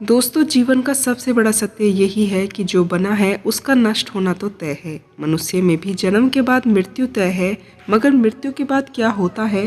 दोस्तों, जीवन का सबसे बड़ा सत्य यही है कि जो बना है उसका नष्ट होना तो तय है। मनुष्य में भी जन्म के बाद मृत्यु तय है, मगर मृत्यु के बाद क्या होता है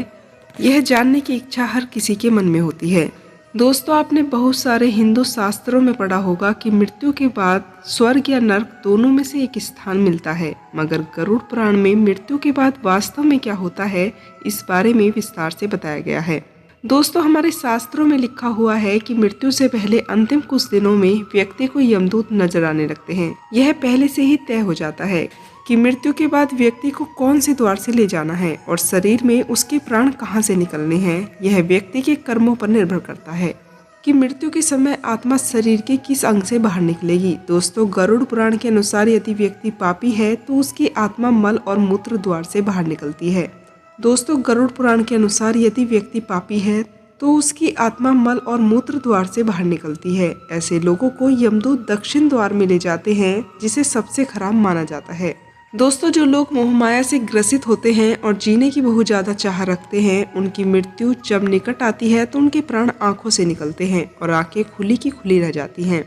यह जानने की इच्छा हर किसी के मन में होती है। दोस्तों, आपने बहुत सारे हिंदू शास्त्रों में पढ़ा होगा कि मृत्यु के बाद स्वर्ग या नर्क दोनों में से एक स्थान मिलता है, मगर गरुड़ पुराण में मृत्यु के बाद वास्तव में क्या होता है इस बारे में विस्तार से बताया गया है। दोस्तों, हमारे शास्त्रों में लिखा हुआ है कि मृत्यु से पहले अंतिम कुछ दिनों में व्यक्ति को यमदूत नजर आने लगते हैं। यह पहले से ही तय हो जाता है कि मृत्यु के बाद व्यक्ति को कौन से द्वार से ले जाना है और शरीर में उसके प्राण कहां से निकलने हैं। यह व्यक्ति के कर्मों पर निर्भर करता है कि मृत्यु के समय आत्मा शरीर के किस अंग से बाहर निकलेगी। दोस्तों, गरुड़ पुराण के अनुसार यदि व्यक्ति पापी है तो उसकी आत्मा मल और मूत्र द्वार से बाहर निकलती है। दोस्तों, गरुड़ पुराण के अनुसार यदि व्यक्ति पापी है तो उसकी आत्मा मल और मूत्र द्वार से बाहर निकलती है। ऐसे लोगों को यमदूत दक्षिण द्वार में ले जाते हैं, जिसे सबसे खराब माना जाता है। दोस्तों, जो लोग मोहमाया से ग्रसित होते हैं और जीने की बहुत ज्यादा चाह रखते हैं, उनकी मृत्यु जब निकट आती है तो उनके प्राण आंखों से निकलते हैं और आंखें खुली की खुली रह जाती हैं।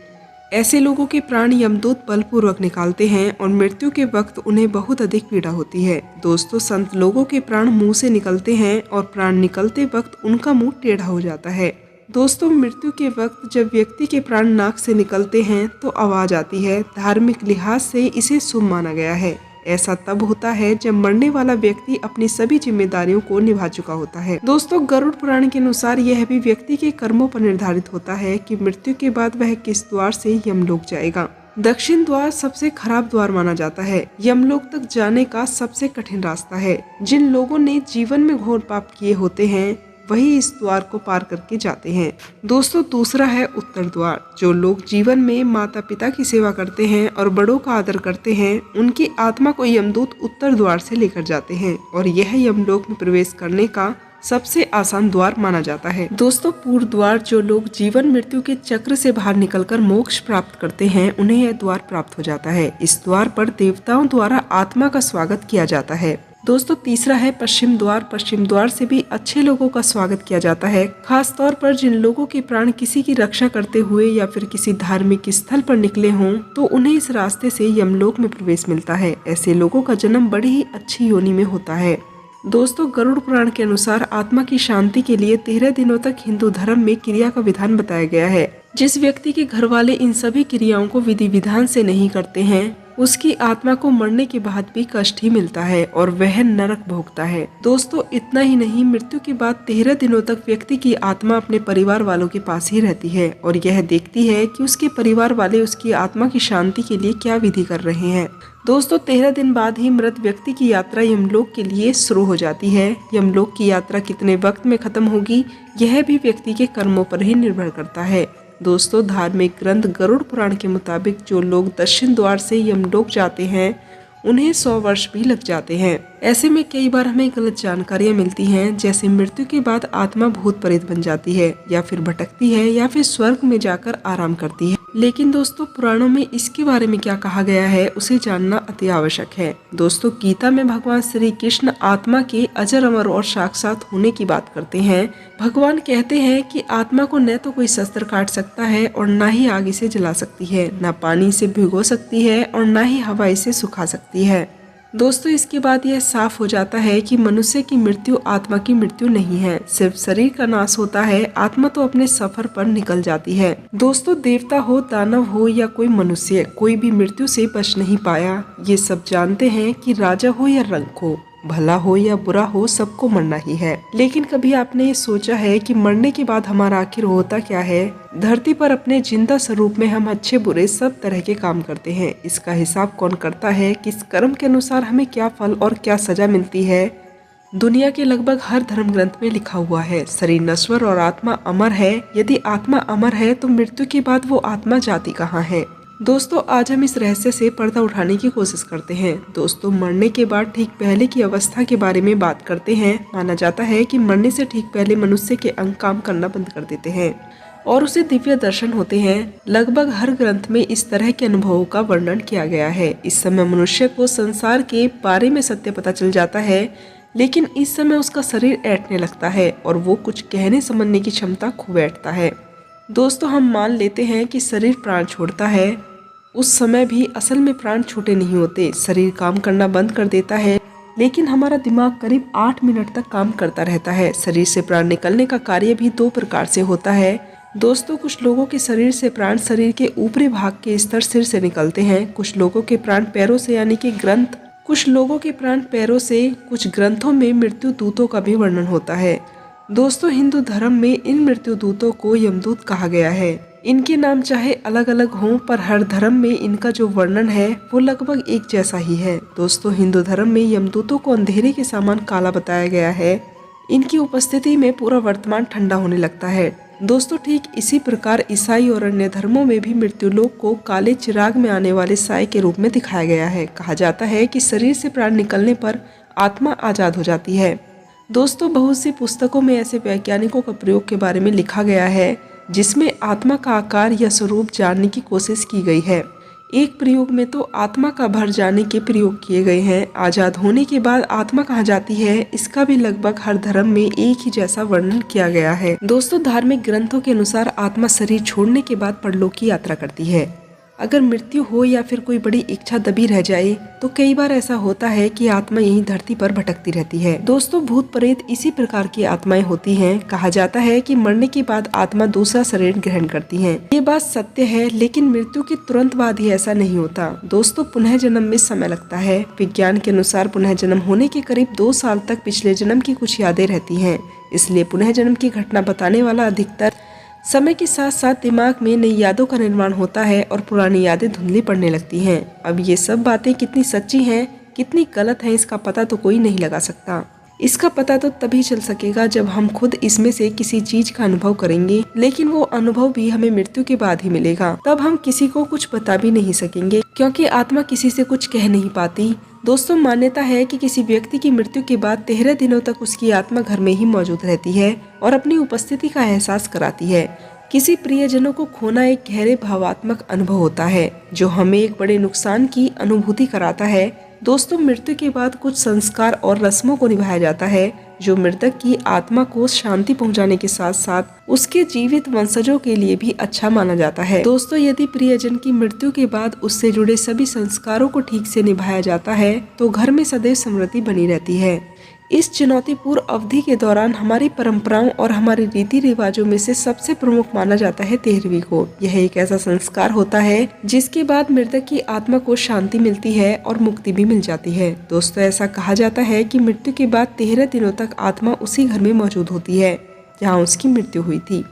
ऐसे लोगों के प्राण यमदूत बलपूर्वक निकालते हैं और मृत्यु के वक्त उन्हें बहुत अधिक पीड़ा होती है। दोस्तों, संत लोगों के प्राण मुंह से निकलते हैं और प्राण निकलते वक्त उनका मुंह टेढ़ा हो जाता है। दोस्तों, मृत्यु के वक्त जब व्यक्ति के प्राण नाक से निकलते हैं तो आवाज आती है। धार्मिक लिहाज से इसे शुभ माना गया है। ऐसा तब होता है जब मरने वाला व्यक्ति अपनी सभी जिम्मेदारियों को निभा चुका होता है। दोस्तों, गरुड़ पुराण के अनुसार यह भी व्यक्ति के कर्मों पर निर्धारित होता है कि मृत्यु के बाद वह किस द्वार से यमलोक जाएगा। दक्षिण द्वार सबसे खराब द्वार माना जाता है। यमलोक तक जाने का सबसे कठिन रास्ता है। जिन लोगों ने जीवन में घोर पाप किए होते हैं वही इस द्वार को पार करके जाते हैं। दोस्तों, दूसरा है उत्तर द्वार। जो लोग जीवन में माता पिता की सेवा करते हैं और बड़ों का आदर करते हैं, उनकी आत्मा को यमदूत उत्तर द्वार से लेकर जाते हैं और यह यमलोक में प्रवेश करने का सबसे आसान द्वार माना जाता है। दोस्तों, पूर्व द्वार। जो लोग जीवन मृत्यु के चक्र से बाहर निकलकर मोक्ष प्राप्त करते हैं, उन्हें यह द्वार प्राप्त हो जाता है। इस द्वार पर देवताओं द्वारा आत्मा का स्वागत किया जाता है। दोस्तों, तीसरा है पश्चिम द्वार। पश्चिम द्वार से भी अच्छे लोगों का स्वागत किया जाता है, खास तौर पर जिन लोगों के प्राण किसी की रक्षा करते हुए या फिर किसी धार्मिक स्थल पर निकले हों तो उन्हें इस रास्ते से यमलोक में प्रवेश मिलता है। ऐसे लोगों का जन्म बड़ी ही अच्छी योनि में होता है। दोस्तों, गरुड़ पुराण के अनुसार आत्मा की शांति के लिए 13 दिनों तक हिंदू धर्म में क्रिया का विधान बताया गया है। जिस व्यक्ति के घर वाले इन सभी क्रियाओं को विधि विधान से नहीं करते हैं, उसकी आत्मा को मरने के बाद भी कष्ट ही मिलता है और वह नरक भोगता है। दोस्तों, इतना ही नहीं, मृत्यु के बाद 13 दिनों तक व्यक्ति की आत्मा अपने परिवार वालों के पास ही रहती है और यह देखती है कि उसके परिवार वाले उसकी आत्मा की शांति के लिए क्या विधि कर रहे हैं। दोस्तों, 13 दिन बाद ही मृत व्यक्ति की यात्रा यमलोक के लिए शुरू हो जाती है। यमलोक की यात्रा कितने वक्त में खत्म होगी यह भी व्यक्ति के कर्मों पर ही निर्भर करता है। दोस्तों, धार्मिक ग्रंथ गरुड़ पुराण के मुताबिक जो लोग दक्षिण द्वार से यमलोक जाते हैं उन्हें 100 वर्ष भी लग जाते हैं। ऐसे में कई बार हमें गलत जानकारियां मिलती हैं, जैसे मृत्यु के बाद आत्मा भूत प्रेत बन जाती है या फिर भटकती है या फिर स्वर्ग में जाकर आराम करती है। लेकिन दोस्तों, पुराणों में इसके बारे में क्या कहा गया है उसे जानना अति आवश्यक है। दोस्तों, गीता में भगवान श्री कृष्ण आत्मा के अजर अमर और साक्षात होने की बात करते हैं। भगवान कहते हैं कि आत्मा को न तो कोई शस्त्र काट सकता है और न ही आग इसे जला सकती है, न पानी से भिगो सकती है और न ही हवा इसे सुखा सकती है। दोस्तों, इसके बाद यह साफ हो जाता है कि मनुष्य की मृत्यु आत्मा की मृत्यु नहीं है, सिर्फ शरीर का नाश होता है, आत्मा तो अपने सफर पर निकल जाती है। दोस्तों, देवता हो, दानव हो या कोई मनुष्य, कोई भी मृत्यु से बच नहीं पाया। ये सब जानते हैं कि राजा हो या रंक हो, भला हो या बुरा हो, सबको मरना ही है। लेकिन कभी आपने ये सोचा है कि मरने के बाद हमारा आखिर होता क्या है? धरती पर अपने जिंदा स्वरूप में हम अच्छे बुरे सब तरह के काम करते हैं। इसका हिसाब कौन करता है? किस कर्म के अनुसार हमें क्या फल और क्या सजा मिलती है? दुनिया के लगभग हर धर्म ग्रंथ में लिखा हुआ है, शरीर नश्वर और आत्मा अमर है। यदि आत्मा अमर है तो मृत्यु के बाद वो आत्मा जाती कहाँ है? दोस्तों, आज हम इस रहस्य से पर्दा उठाने की कोशिश करते हैं। दोस्तों, मरने के बाद ठीक पहले की अवस्था के बारे में बात करते हैं। माना जाता है कि मरने से ठीक पहले मनुष्य के अंग काम करना बंद कर देते हैं और उसे दिव्य दर्शन होते हैं। लगभग हर ग्रंथ में इस तरह के अनुभवों का वर्णन किया गया है। इस समय मनुष्य को संसार के बारे में सत्य पता चल जाता है, लेकिन इस समय उसका शरीर ऐंठने लगता है और वो कुछ कहने समझने की क्षमता खो बैठता है। दोस्तों हम मान लेते हैं कि शरीर प्राण छोड़ता है, उस समय भी असल में प्राण छूटे नहीं होते। शरीर काम करना बंद कर देता है, लेकिन हमारा दिमाग करीब 8 मिनट तक काम करता रहता है। शरीर से प्राण निकलने का कार्य भी 2 प्रकार से होता है। दोस्तों कुछ लोगों के शरीर से प्राण शरीर के ऊपरी भाग के स्तर सिर से निकलते हैं। कुछ लोगों के प्राण पैरों से यानी कि ग्रंथ, कुछ लोगों के प्राण पैरों से, कुछ ग्रंथों में मृत्यु दूतों का भी वर्णन होता है। दोस्तों हिंदू धर्म में इन मृत्यु दूतों को यमदूत कहा गया है। इनके नाम चाहे अलग अलग हों, पर हर धर्म में इनका जो वर्णन है वो लगभग एक जैसा ही है। दोस्तों हिंदू धर्म में यमदूतों को अंधेरे के समान काला बताया गया है। इनकी उपस्थिति में पूरा वर्तमान ठंडा होने लगता है। दोस्तों ठीक इसी प्रकार ईसाई और अन्य धर्मों में भी मृत्युलोक को काले चिराग में आने वाले साए के रूप में दिखाया गया है। कहा जाता है कि शरीर से प्राण निकलने पर आत्मा आजाद हो जाती है। दोस्तों बहुत सी पुस्तकों में ऐसे वैज्ञानिकों का प्रयोग के बारे में लिखा गया है जिसमें आत्मा का आकार या स्वरूप जानने की कोशिश की गई है। एक प्रयोग में तो आत्मा का भर जाने के प्रयोग किए गए हैं। आजाद होने के बाद आत्मा कहाँ जाती है, इसका भी लगभग हर धर्म में एक ही जैसा वर्णन किया गया है। दोस्तों धार्मिक ग्रंथों के अनुसार आत्मा शरीर छोड़ने के बाद परलोक की यात्रा करती है। अगर मृत्यु हो या फिर कोई बड़ी इच्छा दबी रह जाए तो कई बार ऐसा होता है कि आत्मा यहीं धरती पर भटकती रहती है। दोस्तों भूत प्रेत इसी प्रकार की आत्माएं होती हैं। कहा जाता है कि मरने के बाद आत्मा दूसरा शरीर ग्रहण करती है। ये बात सत्य है, लेकिन मृत्यु के तुरंत बाद ही ऐसा नहीं होता। दोस्तों पुनः जन्म में समय लगता है। विज्ञान के अनुसार पुनः जन्म होने के करीब 2 साल तक पिछले जन्म की कुछ यादें रहती है। इसलिए पुनः जन्म की घटना बताने वाला अधिकतर समय के साथ साथ दिमाग में नई यादों का निर्माण होता है और पुरानी यादें धुंधली पड़ने लगती हैं। अब ये सब बातें कितनी सच्ची हैं, कितनी गलत हैं, इसका पता तो कोई नहीं लगा सकता। इसका पता तो तभी चल सकेगा जब हम खुद इसमें से किसी चीज का अनुभव करेंगे, लेकिन वो अनुभव भी हमें मृत्यु के बाद ही मिलेगा। तब हम किसी को कुछ बता भी नहीं सकेंगे, क्योंकि आत्मा किसी से कुछ कह नहीं पाती। दोस्तों मान्यता है कि किसी व्यक्ति की मृत्यु के बाद 13 दिनों तक उसकी आत्मा घर में ही मौजूद रहती है और अपनी उपस्थिति का एहसास कराती है। किसी प्रियजनों को खोना एक गहरे भावात्मक अनुभव होता है जो हमें एक बड़े नुकसान की अनुभूति कराता है। दोस्तों मृत्यु के बाद कुछ संस्कार और रस्मों को निभाया जाता है जो मृतक की आत्मा को शांति पहुंचाने के साथ साथ उसके जीवित वंशजों के लिए भी अच्छा माना जाता है। दोस्तों यदि प्रियजन की मृत्यु के बाद उससे जुड़े सभी संस्कारों को ठीक से निभाया जाता है तो घर में सदैव समृद्धि बनी रहती है। इस चुनौतीपूर्ण अवधि के दौरान हमारी परंपराओं और हमारे रीति रिवाजों में से सबसे प्रमुख माना जाता है 13वीं को। यह एक ऐसा संस्कार होता है जिसके बाद मृतक की आत्मा को शांति मिलती है और मुक्ति भी मिल जाती है। दोस्तों ऐसा कहा जाता है कि मृत्यु के बाद 13 दिनों तक आत्मा उसी घर में मौजूद होती है जहाँ उसकी मृत्यु हुई थी।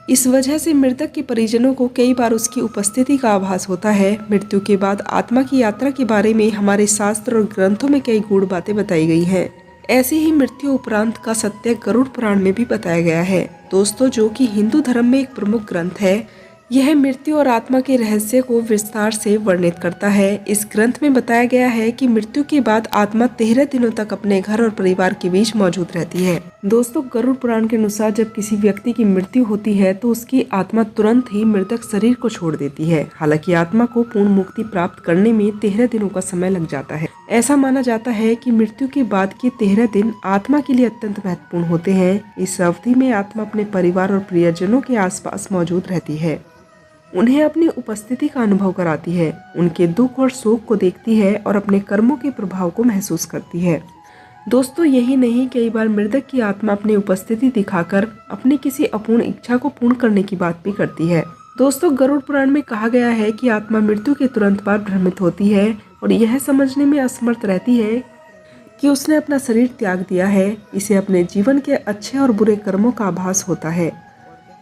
इस वजह से मृतक के परिजनों को कई बार उसकी उपस्थिति का आभास होता है। मृत्यु के बाद आत्मा की यात्रा के बारे में हमारे शास्त्र और ग्रंथों में कई गूढ़ बातें बताई गई हैं। ऐसी ही मृत्यु उपरांत का सत्य गरुड़ पुराण में भी बताया गया है। दोस्तों जो कि हिंदू धर्म में एक प्रमुख ग्रंथ है, यह मृत्यु और आत्मा के रहस्य को विस्तार से वर्णित करता है। इस ग्रंथ में बताया गया है कि मृत्यु के बाद आत्मा 13 दिनों तक अपने घर और परिवार के बीच मौजूद रहती है। दोस्तों गरुड़ पुराण के अनुसार जब किसी व्यक्ति की मृत्यु होती है तो उसकी आत्मा तुरंत ही मृतक शरीर को छोड़ देती है। हालांकि आत्मा को पूर्ण मुक्ति प्राप्त करने में 13 दिनों का समय लग जाता है। ऐसा माना जाता है कि मृत्यु के बाद के 13 दिन आत्मा के लिए अत्यंत महत्वपूर्ण होते हैं। इस अवधि में आत्मा अपने परिवार और प्रियजनों के आसपास मौजूद रहती है, उन्हें अपनी उपस्थिति का अनुभव कराती है, उनके दुख और शोक को देखती है और अपने कर्मों के प्रभाव को महसूस करती है। दोस्तों यही नहीं, कई बार मृतक की आत्मा अपनी उपस्थिति दिखाकर अपनी किसी अपूर्ण इच्छा को पूर्ण करने की बात भी करती है। दोस्तों गरुड़ पुराण में कहा गया है कि आत्मा मृत्यु के तुरंत बाद भ्रमित होती है और यह समझने में असमर्थ रहती है कि उसने अपना शरीर त्याग दिया है। इसे अपने जीवन के अच्छे और बुरे कर्मों का आभास होता है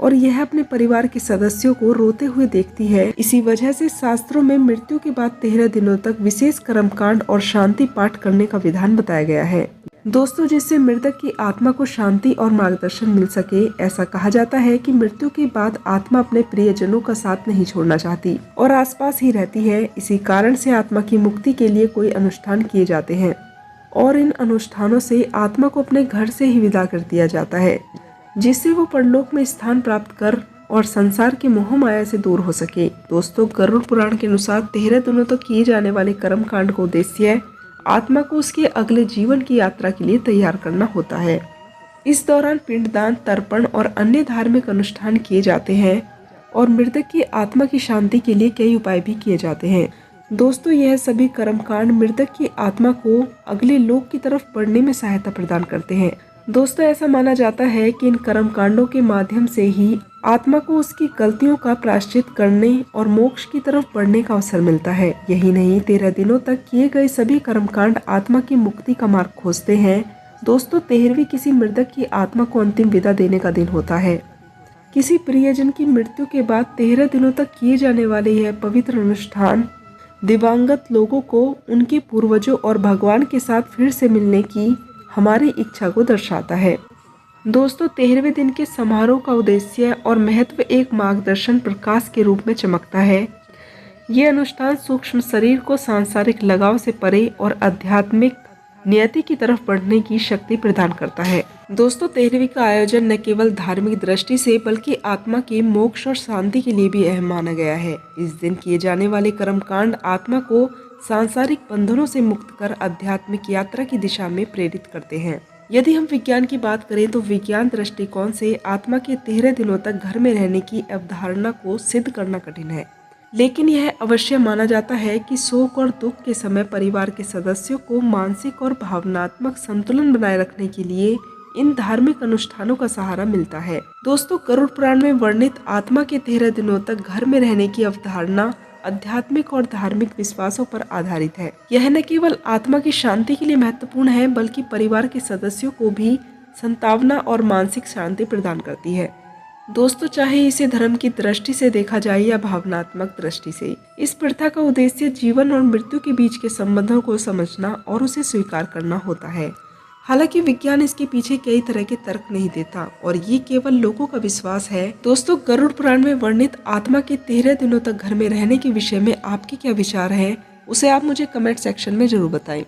और यह अपने परिवार के सदस्यों को रोते हुए देखती है। इसी वजह से शास्त्रों में मृत्यु के बाद 13 दिनों तक विशेष कर्मकांड और शांति पाठ करने का विधान बताया गया है। दोस्तों जिससे मृतक की आत्मा को शांति और मार्गदर्शन मिल सके। ऐसा कहा जाता है कि मृत्यु के बाद आत्मा अपने प्रियजनों का साथ नहीं छोड़ना चाहती और आसपास ही रहती है। इसी कारण से आत्मा की मुक्ति के लिए कोई अनुष्ठान किए जाते हैं और इन अनुष्ठानों से आत्मा को अपने घर से ही विदा कर दिया जाता है, जिससे वो परलोक में स्थान प्राप्त कर और संसार के मोह माया से दूर हो सके। दोस्तों गरुड़ पुराण के अनुसार 13 दिनों तक किए जाने वाले कर्म कांड का उद्देश्य आत्मा को उसके अगले जीवन की यात्रा के लिए तैयार करना होता है। इस दौरान पिंडदान, तर्पण और अन्य धार्मिक अनुष्ठान किए जाते हैं और मृतक की आत्मा की शांति के लिए कई उपाय भी किए जाते हैं। दोस्तों, यह सभी कर्मकांड मृतक की आत्मा को अगले लोक की तरफ बढ़ने में सहायता प्रदान करते हैं। दोस्तों, ऐसा माना जाता है कि इन कर्मकांडों के माध्यम से ही आत्मा को उसकी गलतियों का प्रायश्चित करने और मोक्ष की तरफ बढ़ने का अवसर मिलता है। यही नहीं, 13 दिनों तक किए गए सभी कर्मकांड आत्मा की मुक्ति का मार्ग खोजते हैं। दोस्तों, 13वीं किसी मृतक की आत्मा को अंतिम विदा देने का दिन होता है। किसी प्रियजन की मृत्यु के बाद 13 दिनों तक किए जाने वाले यह पवित्र अनुष्ठान दिवंगत लोगों को उनके पूर्वजों और भगवान के साथ फिर से मिलने की हमारी इच्छा को दर्शाता है। दोस्तों, 13वें दिन के समारोह का उद्देश्य और महत्व एक मार्गदर्शन प्रकाश के रूप में चमकता है। ये अनुष्ठान सूक्ष्म शरीर को सांसारिक लगाव से परे और आध्यात्मिक नियति की तरफ बढ़ने की शक्ति प्रदान करता है। दोस्तों, 13वीं का आयोजन न केवल धार्मिक दृष्टि से बल्कि आत्मा के मोक्ष और शांति के लिए भी अहम माना गया है। इस दिन किए जाने वाले कर्मकांड आत्मा को सांसारिक बंधनों से मुक्त कर आध्यात्मिक यात्रा की दिशा में प्रेरित करते हैं। यदि हम विज्ञान की बात करें तो विज्ञान दृष्टिकोण से आत्मा के 13 दिनों तक घर में रहने की अवधारणा को सिद्ध करना कठिन है, लेकिन यह अवश्य माना जाता है कि शोक और दुख के समय परिवार के सदस्यों को मानसिक और भावनात्मक संतुलन बनाए रखने के लिए इन धार्मिक अनुष्ठानों का सहारा मिलता है। दोस्तों, गरुड़ पुराण में वर्णित आत्मा के 13 दिनों तक घर में रहने की अवधारणा आध्यात्मिक और धार्मिक विश्वासों पर आधारित है। यह न केवल आत्मा की शांति के लिए महत्वपूर्ण है बल्कि परिवार के सदस्यों को भी संतावना और मानसिक शांति प्रदान करती है। दोस्तों, चाहे इसे धर्म की दृष्टि से देखा जाए या भावनात्मक दृष्टि से, इस प्रथा का उद्देश्य जीवन और मृत्यु के बीच के संबंधों को समझना और उसे स्वीकार करना होता है। हालांकि विज्ञान इसके पीछे कई तरह के तर्क नहीं देता और ये केवल लोगों का विश्वास है। दोस्तों, गरुड़ पुराण में वर्णित आत्मा के 13 दिनों तक घर में रहने के विषय में आपके क्या विचार है, उसे आप मुझे कमेंट सेक्शन में जरूर बताएं।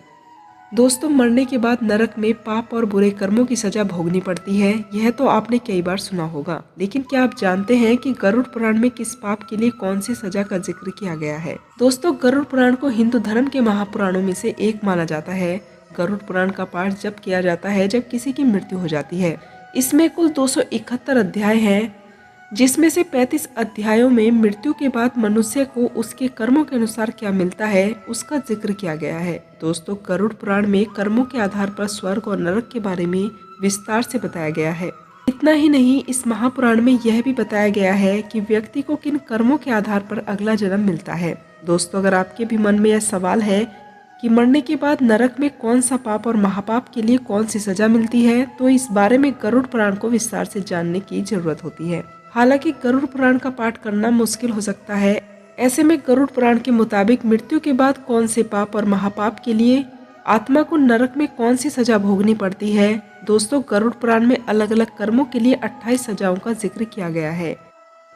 दोस्तों, मरने के बाद नरक में पाप और बुरे कर्मों की सजा भोगनी पड़ती है, यह तो आपने कई बार सुना होगा, लेकिन क्या आप जानते हैं कि गरुड़ पुराण में किस पाप के लिए कौन सी सजा का जिक्र किया गया है? दोस्तों, गरुड़ पुराण को हिंदू धर्म के महापुराणों में से एक माना जाता है। गरुड़ पुराण का पाठ जब किया जाता है जब किसी की मृत्यु हो जाती है। इसमें कुल 271 अध्याय हैं, जिसमें से 35 अध्यायों में मृत्यु के बाद मनुष्य को उसके कर्मों के अनुसार क्या मिलता है उसका जिक्र किया गया है। दोस्तों, गरुड़ पुराण में कर्मों के आधार पर स्वर्ग और नरक के बारे में विस्तार से बताया गया है। इतना ही नहीं, इस महापुराण में यह भी बताया गया है कि व्यक्ति को किन कर्मों के आधार पर अगला जन्म मिलता है। दोस्तों, अगर आपके भी मन में यह सवाल है कि मरने के बाद नरक में कौन सा पाप और महापाप के लिए कौन सी सजा मिलती है, तो इस बारे में गरुड़ पुराण को विस्तार से जानने की जरूरत होती है। हालांकि गरुड़ पुराण का पाठ करना मुश्किल हो सकता है। ऐसे में गरुड़ पुराण के मुताबिक मृत्यु के बाद कौन से पाप और महापाप के लिए आत्मा को नरक में कौन सी सजा भोगनी पड़ती है। दोस्तों, गरुड़ पुराण में अलग अलग कर्मों के लिए 28 सजाओं का जिक्र किया गया है।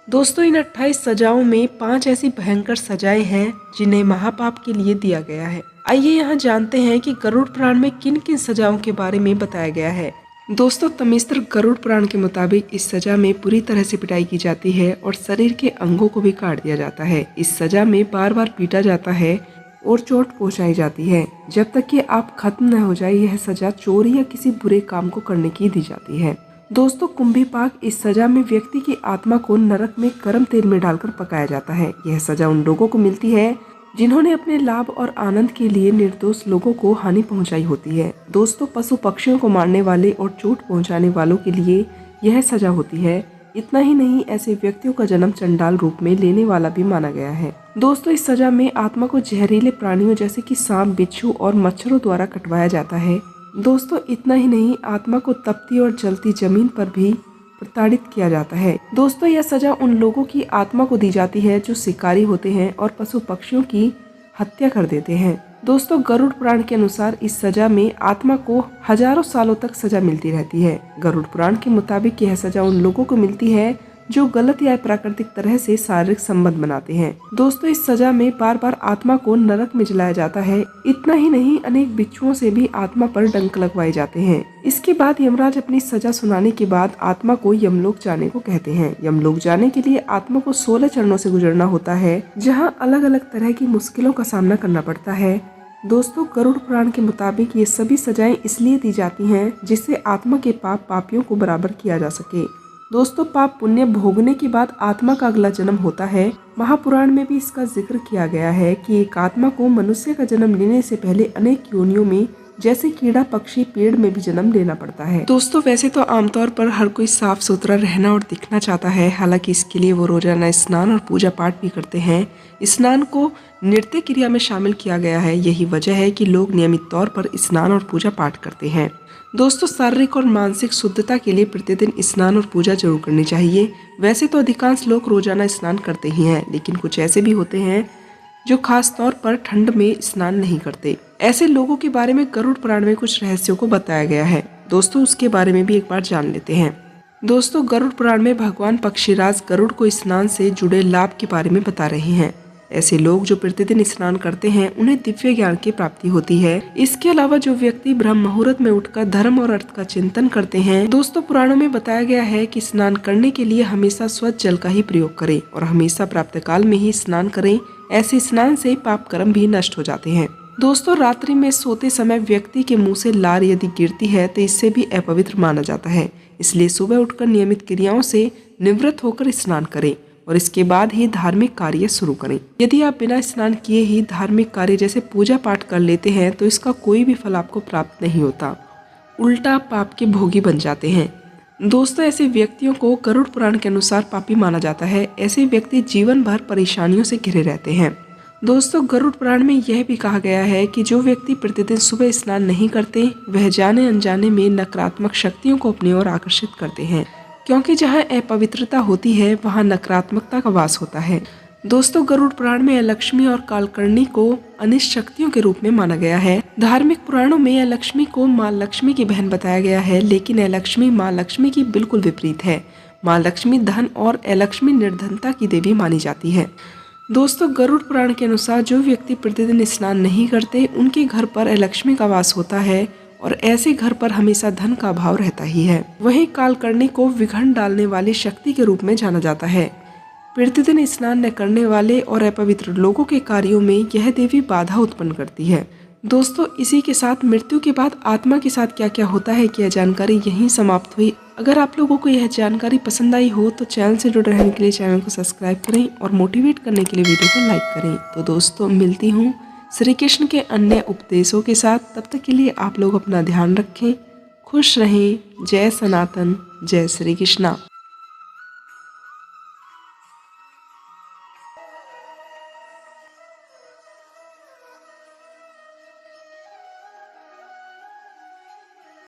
दोस्तों, इन 28 सजाओं में 5 ऐसी भयंकर सजाएं हैं जिन्हें महापाप के लिए दिया गया है। आइए यहाँ जानते हैं कि गरुड़ पुराण में किन किन सजाओं के बारे में बताया गया है। दोस्तों, तमिश्र गरुड़ पुराण के मुताबिक इस सजा में पूरी तरह से पिटाई की जाती है और शरीर के अंगों को भी काट दिया जाता है। इस सजा में बार बार पीटा जाता है और चोट पहुंचाई जाती है जब तक कि आप खत्म न हो जाए। यह सजा चोरी या किसी बुरे काम को करने की दी जाती है। दोस्तों, कुंभीपाक, इस सजा में व्यक्ति की आत्मा को नरक में गर्म तेल में डालकर पकाया जाता है। यह सजा उन लोगों को मिलती है जिन्होंने अपने लाभ और आनंद के लिए निर्दोष लोगों को हानि पहुंचाई होती है। दोस्तों, पशु पक्षियों को मारने वाले और चोट पहुंचाने वालों के लिए यह सजा होती है। इतना ही नहीं, ऐसे व्यक्तियों का जन्म चंडाल रूप में लेने वाला भी माना गया है। दोस्तों, इस सजा में आत्मा को जहरीले प्राणियों जैसे कि सांप, बिच्छू और मच्छरों द्वारा कटवाया जाता है। दोस्तों, इतना ही नहीं, आत्मा को तपती और जलती जमीन पर भी प्रताड़ित किया जाता है। दोस्तों, यह सजा उन लोगों की आत्मा को दी जाती है जो शिकारी होते हैं और पशु पक्षियों की हत्या कर देते हैं। दोस्तों, गरुड़ पुराण के अनुसार इस सजा में आत्मा को हजारों सालों तक सजा मिलती रहती है। गरुड़ पुराण के मुताबिक यह सजा उन लोगों को मिलती है जो गलत या प्राकृतिक तरह से शारीरिक संबंध बनाते हैं। दोस्तों, इस सजा में बार बार आत्मा को नरक में जलाया जाता है। इतना ही नहीं, अनेक बिच्छुओं से भी आत्मा पर डंक लगवाए जाते हैं। इसके बाद यमराज अपनी सजा सुनाने के बाद आत्मा को यमलोक जाने को कहते हैं। यमलोक जाने के लिए आत्मा को 16 चरणों से गुजरना होता है, जहाँ अलग अलग तरह की मुश्किलों का सामना करना पड़ता है। दोस्तों, गरुड़ पुराण के मुताबिक ये सभी सजाएं इसलिए दी जाती हैं जिससे आत्मा के पाप पापियों को बराबर किया जा सके। दोस्तों पाप पुण्य भोगने के बाद आत्मा का अगला जन्म होता है। महापुराण में भी इसका जिक्र किया गया है कि एक आत्मा को मनुष्य का जन्म लेने से पहले अनेक योनियों में जैसे कीड़ा पक्षी पेड़ में भी जन्म लेना पड़ता है। दोस्तों वैसे तो आमतौर पर हर कोई साफ सुथरा रहना और दिखना चाहता है, हालांकि इसके लिए वो रोजाना स्नान और पूजा पाठ भी करते हैं। स्नान को नृत्य क्रिया में शामिल किया गया है। यही वजह है कि लोग नियमित तौर पर स्नान और पूजा पाठ करते हैं। दोस्तों शारीरिक और मानसिक शुद्धता के लिए प्रतिदिन स्नान और पूजा जरूर करनी चाहिए। वैसे तो अधिकांश लोग रोजाना स्नान करते ही हैं, लेकिन कुछ ऐसे भी होते हैं जो खास तौर पर ठंड में स्नान नहीं करते। ऐसे लोगों के बारे में गरुड़ पुराण में कुछ रहस्यों को बताया गया है। दोस्तों उसके बारे में भी एक बार जान लेते हैं। दोस्तों गरुड़ पुराण में भगवान पक्षीराज गरुड़ को स्नान से जुड़े लाभ के बारे में बता रहे हैं। ऐसे लोग जो प्रतिदिन स्नान करते हैं उन्हें दिव्य ज्ञान की प्राप्ति होती है। इसके अलावा जो व्यक्ति ब्रह्म मुहूर्त में उठकर धर्म और अर्थ का चिंतन करते हैं, दोस्तों पुराणों में बताया गया है कि स्नान करने के लिए हमेशा स्वच्छ जल का ही प्रयोग करें और हमेशा प्रातः काल में ही स्नान करें। ऐसे स्नान से पाप कर्म भी नष्ट हो जाते हैं। दोस्तों रात्रि में सोते समय व्यक्ति के मुंह से लार यदि गिरती है तो इससे भी अपवित्र माना जाता है। इसलिए सुबह उठकर नियमित क्रियाओं से निवृत्त होकर स्नान करें और इसके बाद ही धार्मिक कार्य शुरू करें। यदि आप बिना स्नान किए ही धार्मिक कार्य जैसे पूजा पाठ कर लेते हैं तो इसका कोई भी फल आपको प्राप्त नहीं होता, उल्टा पाप के भोगी बन जाते हैं। दोस्तों ऐसे व्यक्तियों को गरुड़ पुराण के अनुसार पापी माना जाता है। ऐसे व्यक्ति जीवन भर परेशानियों से घिरे रहते हैं। दोस्तों गरुड़ पुराण में यह भी कहा गया है कि जो व्यक्ति प्रतिदिन सुबह स्नान नहीं करते वह जाने अनजाने में नकारात्मक शक्तियों को अपनी ओर आकर्षित करते हैं, क्योंकि जहाँ अपवित्रता होती है वहाँ नकारात्मकता का वास होता है। दोस्तों गरुड़ पुराण में लक्ष्मी और कालकर्णी को अनिष्ट शक्तियों के रूप में माना गया है। धार्मिक पुराणों में लक्ष्मी को माँ लक्ष्मी की बहन बताया गया है, लेकिन लक्ष्मी माँ लक्ष्मी की बिल्कुल विपरीत है। माँ लक्ष्मी धन और लक्ष्मी निर्धनता की देवी मानी जाती है। दोस्तों गरुड़ पुराण के अनुसार जो व्यक्ति प्रतिदिन स्नान नहीं करते उनके घर पर लक्ष्मी का वास होता है और ऐसे घर पर हमेशा धन का अभाव रहता ही है। वहीं कालकर्णी को विघ्न डालने वाली शक्ति के रूप में जाना जाता है। प्रतिदिन स्नान न करने वाले और अपवित्र लोगों के कार्यों में यह देवी बाधा उत्पन्न करती है। दोस्तों इसी के साथ मृत्यु के बाद आत्मा के साथ क्या क्या होता है कि यह जानकारी यहीं समाप्त हुई। अगर आप लोगों को यह जानकारी पसंद आई हो तो चैनल से जुड़े रहने के लिए चैनल को सब्सक्राइब करें और मोटिवेट करने के लिए वीडियो को लाइक करें। तो दोस्तों मिलती हूँ श्री कृष्ण के अन्य उपदेशों के साथ। तब तक के लिए आप लोग अपना ध्यान रखें, खुश रहें। जय सनातन, जय श्री कृष्णा।